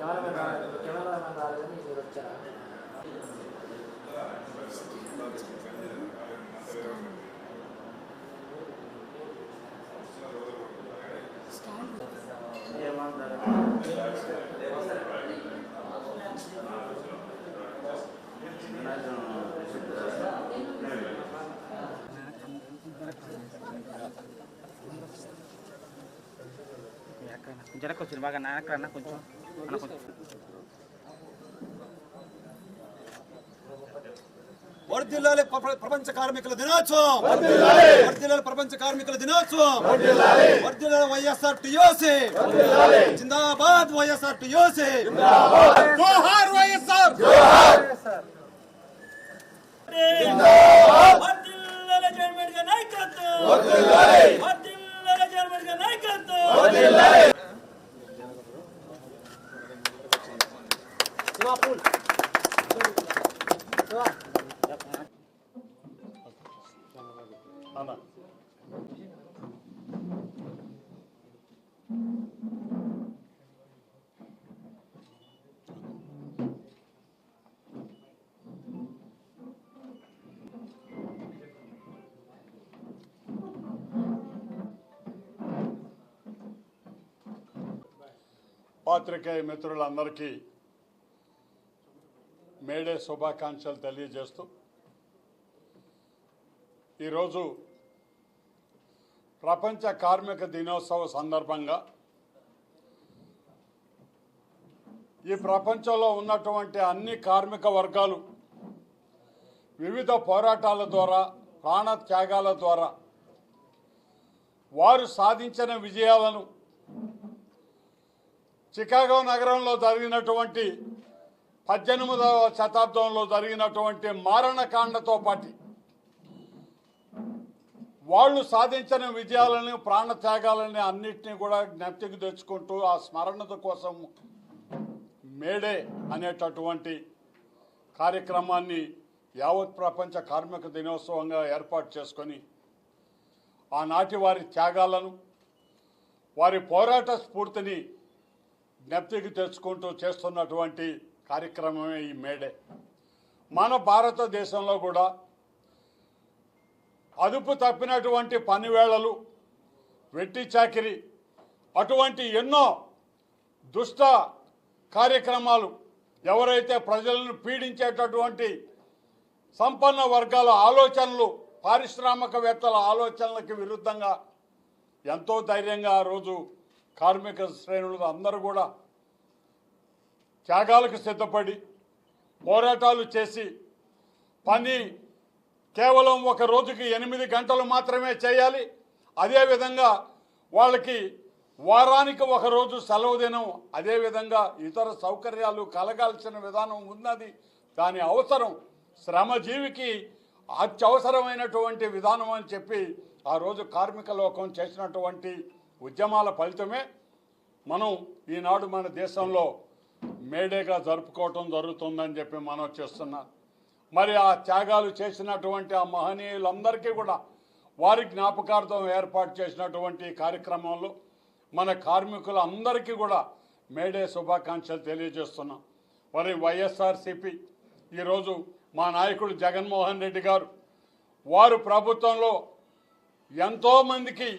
Cameraman రాలేదని మీరు వచ్చారా? ఏమంటారు? జరకు వచ్చింది బాగా నాయకులన్నా కొంచెం వర్ధిల్లాలి ప్రపంచ కార్మికుల దినోత్సవం, వర్ధిల్లాలి ప్రపంచ కార్మికుల దినోత్సవం, వర్ధిల్లాలి వైఎస్ఆర్ టీఓసీ, జిందాబాద్ వైఎస్ఆర్ టీఓసీ, జోహార్ వైఎస్ఆర్, వర్ధిల్లాలి జగన్మోహన్ గారి నాయకత్వం, వర్ధిల్లాలి జగన్మోహన్ గారి నాయకత్వం. పాత్రికేయ మిత్రులందరికీ మేడే శుభాకాంక్షలు తెలియజేస్తూ ఈరోజు ప్రపంచ కార్మిక దినోత్సవ సందర్భంగా ఈ ప్రపంచంలో ఉన్నటువంటి అన్ని కార్మిక వర్గాలు వివిధ పోరాటాల ద్వారా ప్రాణత్యాగాల ద్వారా వారు సాధించిన విజయాలను చికాగో నగరంలో జరిగినటువంటి 18వ శతాబ్దంలో జరిగినటువంటి మారణకాండతో పాటు వాళ్ళు సాధించిన విజయాలను ప్రాణత్యాగాలని అన్నిటినీ కూడా జ్ఞప్తికి తెచ్చుకుంటూ ఆ స్మరణత కోసం మేడే అనేటటువంటి కార్యక్రమాన్ని యావత్ ప్రపంచ కార్మిక దినోత్సవంగా ఏర్పాటు చేసుకొని ఆనాటి వారి త్యాగాలను వారి పోరాట స్ఫూర్తిని జ్ఞప్తికి తెచ్చుకుంటూ చేస్తున్నటువంటి కార్యక్రమమే ఈ మేడే. మన భారతదేశంలో కూడా అదుపు తప్పినటువంటి పనివేళలు, వెట్టి చాకిరి, అటువంటి ఎన్నో దుష్ట కార్యక్రమాలు, ఎవరైతే ప్రజలను పీడించేటటువంటి సంపన్న వర్గాల ఆలోచనలు, పారిశ్రామికవేత్తల ఆలోచనలకు విరుద్ధంగా ఎంతో ధైర్యంగా ఆ రోజు కార్మిక శ్రేణులు అందరూ కూడా త్యాగాలకు సిద్ధపడి పోరాటాలు చేసి పని కేవలం ఒక రోజుకి 8 గంటలు మాత్రమే చేయాలి, అదేవిధంగా వాళ్ళకి వారానికి ఒక రోజు సెలవు దినం, అదేవిధంగా ఇతర సౌకర్యాలు కలగాల్సిన విధానం ఉన్నది. దాని అవసరం శ్రమజీవికి అత్యవసరమైనటువంటి విధానం అని చెప్పి ఆ రోజు కార్మిక లోకం చేసినటువంటి ఉద్యమాల ఫలితమే మనం ఈనాడు మన దేశంలో మేడేగా జరుపుకోవటం జరుగుతుందని చెప్పి మనం చేస్తున్నాం. మరి ఆ త్యాగాలు చేసినటువంటి ఆ మహనీయులందరికీ కూడా వారి జ్ఞాపకార్థం ఏర్పాటు చేసినటువంటి కార్యక్రమంలో మన కార్మికులందరికీ కూడా మేడే శుభాకాంక్షలు తెలియజేస్తున్నాం. మరి వైఎస్ఆర్సీపీ ఈరోజు మా నాయకుడు జగన్మోహన్ రెడ్డి గారు వారు ప్రభుత్వంలో ఎంతోమందికి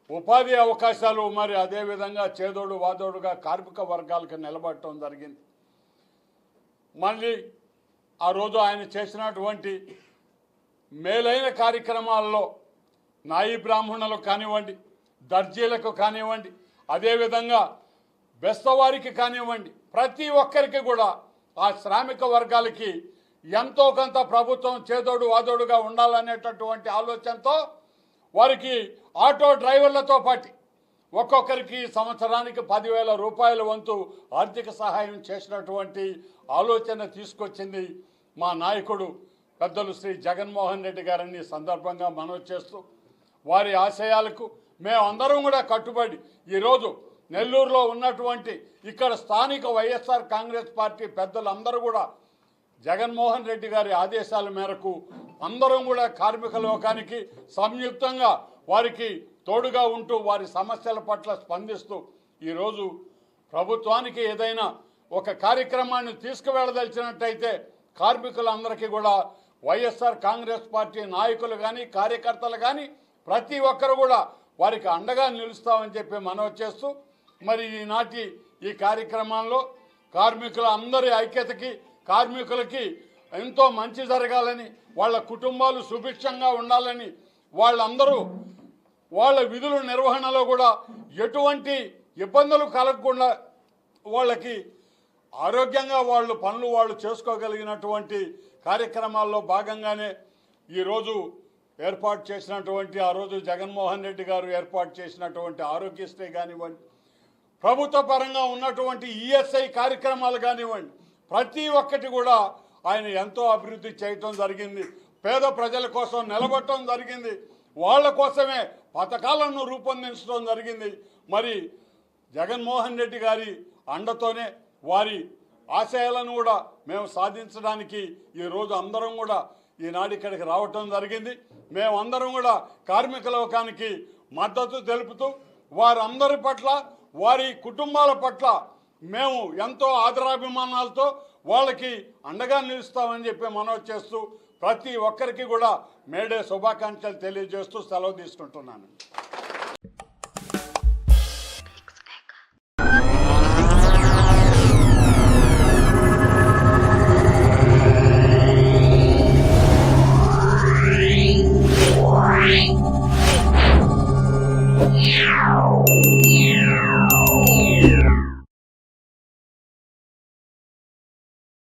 ఉపాధి అవకాశాలు, మరి అదేవిధంగా చేదోడు వాదోడుగా కార్మిక వర్గాలకు నిలబడటం జరిగింది. మళ్ళీ ఆ రోజు ఆయన చేసినటువంటి మేలైన కార్యక్రమాల్లో నాయి బ్రాహ్మణులకు కానివ్వండి, దర్జీలకు కానివ్వండి, అదేవిధంగా బెస్తవారికి కానివ్వండి, ప్రతి ఒక్కరికి కూడా ఆ శ్రామిక వర్గాలకి ఎంతో కొంత ప్రభుత్వం చేదోడు వాదోడుగా ఉండాలనేటటువంటి ఆలోచనతో వారికి ఆటో డ్రైవర్లతో పాటు ఒక్కొక్కరికి సంవత్సరానికి 10,000 రూపాయల వంతు ఆర్థిక సహాయం చేసినటువంటి ఆలోచన తీసుకొచ్చింది మా నాయకుడు పెద్దలు శ్రీ జగన్మోహన్ రెడ్డి గారిని సందర్భంగా మనవి చేస్తూ వారి ఆశయాలకు మేమందరం కూడా కట్టుబడి ఈరోజు నెల్లూరులో ఉన్నటువంటి ఇక్కడ స్థానిక వైఎస్ఆర్ కాంగ్రెస్ పార్టీ పెద్దలందరూ కూడా జగన్మోహన్ రెడ్డి గారి ఆదేశాల మేరకు అందరం కూడా కార్మిక లోకానికి సంయుక్తంగా వారికి తోడుగా ఉంటూ వారి సమస్యల పట్ల స్పందిస్తూ ఈరోజు ప్రభుత్వానికి ఏదైనా ఒక కార్యక్రమాన్ని తీసుకువెళ్ళదలిచినట్టయితే కార్మికులందరికీ కూడా వైఎస్ఆర్ కాంగ్రెస్ పార్టీ నాయకులు కానీ కార్యకర్తలు కానీ ప్రతి ఒక్కరు కూడా వారికి అండగా నిలుస్తామని చెప్పి మనవి చేస్తూ మరి ఈనాటి ఈ కార్యక్రమంలో కార్మికుల అందరి ఐక్యతకి కార్మికులకి ఎంతో మంచి జరగాలని వాళ్ళ కుటుంబాలు సుభిక్షంగా ఉండాలని వాళ్ళందరూ వాళ్ళ విధుల నిర్వహణలో కూడా ఎటువంటి ఇబ్బందులు కలగకుండా వాళ్ళకి ఆరోగ్యంగా వాళ్ళు పనులు వాళ్ళు చేసుకోగలిగినటువంటి కార్యక్రమాల్లో భాగంగానే ఈరోజు ఏర్పాటు చేసినటువంటి ఆ రోజు జగన్మోహన్ రెడ్డి గారు ఏర్పాటు చేసినటువంటి ఆరోగ్యశ్రీ కానివ్వండి, ప్రభుత్వ పరంగా ఉన్నటువంటి ఈఎస్ఐ కార్యక్రమాలు కానివ్వండి, ప్రతి ఒక్కటి కూడా ఆయన ఎంతో అభివృద్ధి చేయటం జరిగింది. పేద ప్రజల కోసం నిలబడటం జరిగింది. వాళ్ళ కోసమే పథకాలను రూపొందించడం జరిగింది. మరి జగన్మోహన్ రెడ్డి గారి అండతోనే వారి ఆశయాలను కూడా మేము సాధించడానికి ఈరోజు అందరం కూడా ఈనాడు ఇక్కడికి రావటం జరిగింది. మేమందరం కూడా కార్మిక లోకానికి మద్దతు తెలుపుతూ వారందరి పట్ల వారి కుటుంబాల పట్ల మేము ఎంతో ఆదరాభిమానాలతో వాళ్ళకి అండగా నిలుస్తామని చెప్పి మనవి చేస్తూ ప్రతి ఒక్కరికి కూడా మేడే శుభాకాంక్షలు తెలియజేస్తూ సెలవు తీసుకుంటున్నాను.